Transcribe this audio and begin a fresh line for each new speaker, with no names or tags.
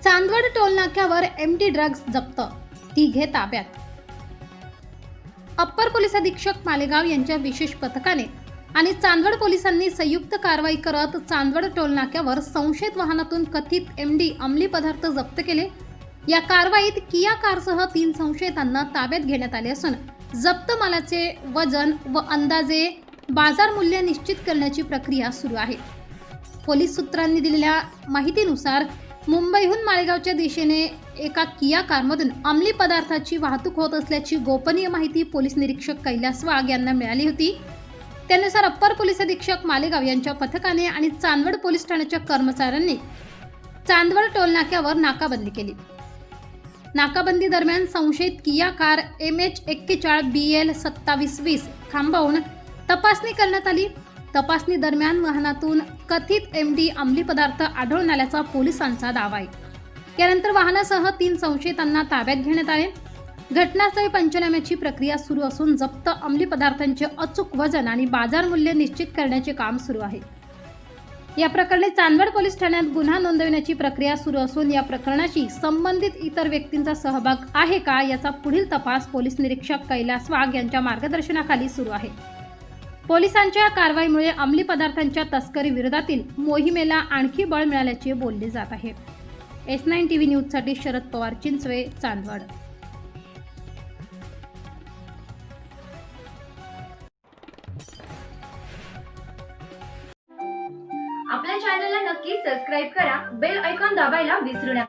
चांदवड टोलनाक्यावर MD drugs जप्त, तिघे ताब्यात। अप्पर पोलीस अधीक्षक मालेगाव यांच्या विशेष पथकाने आणि चांदवड पोलिसांनी संयुक्त कारवाई करत चांदवड टोलनाक्यावर संशयित वाहनातून कथित एमडी अंमली पदार्थ जप्त केले। या कारवाईत किया कारसह 3 संशयितांना ताब्यात घेण्यात आले असून जप्त मालाचे वजन व अंदाजे बाजार मूल्य निश्चित करण्याची प्रक्रिया सुरू आहे। पोलीस सूत्रांनी दिलेल्या माहितीनुसार मुंबईहून मालेगावच्या दिशेने एका किया कारमधून अंमली पदार्थाची वाहतूक होत असल्याची गोपनीय माहिती पोलीस निरीक्षक कैलास वाघ यांना मिळाली होती। त्यानुसार अप्पर पोलीस अधीक्षक मालेगाव यांच्या पथकाने आणि चांदवड पोलीस ठाण्याच्या कर्मचाऱ्यांनी चांदवड टोलनाक्यावर नाकाबंदी केली। नाकाबंदी दरम्यान संशयित किया कार MH41 BL 2720 थांबवून तपासणी करण्यात आली। तपासणी दरम्यान वाहनातून कथित एमडी अंमली पदार्थ आढळून आल्याचा पोलिसांचा दावा आहे। यानंतर वाहनासह 3 संशयितांना ताब्यात घेण्यात आले। घटनास्थळी पंचनाम्याची प्रक्रिया सुरू असून जप्त अंमली पदार्थांचे अचूक वजन आणि बाजार मूल्य निश्चित करण्याचे काम सुरू आहे। या प्रकरणी चांदवड पोलीस ठाण्यात गुन्हा नोंदवण्याची प्रक्रिया सुरू असून या प्रकरणाशी संबंधित इतर व्यक्तींचा सहभाग आहे का याचा पुढील तपास पोलीस निरीक्षक कैलास वाघ यांच्या मार्गदर्शनाखाली सुरू आहे। पोलिसांच्या कारवाईमुळे अंमली पदार्थांच्या तस्करी विरोधातील मोहिमेला आणखी बळ मिळाल्याचे बोलले जात आहे। S9 TV न्यूजसाठी शरद पवार, चिंचवे, चांदवड।
आपल्या चॅनलला नक्की सबस्क्राइब करा, बेल आयकॉन दाबायला विसरू नका।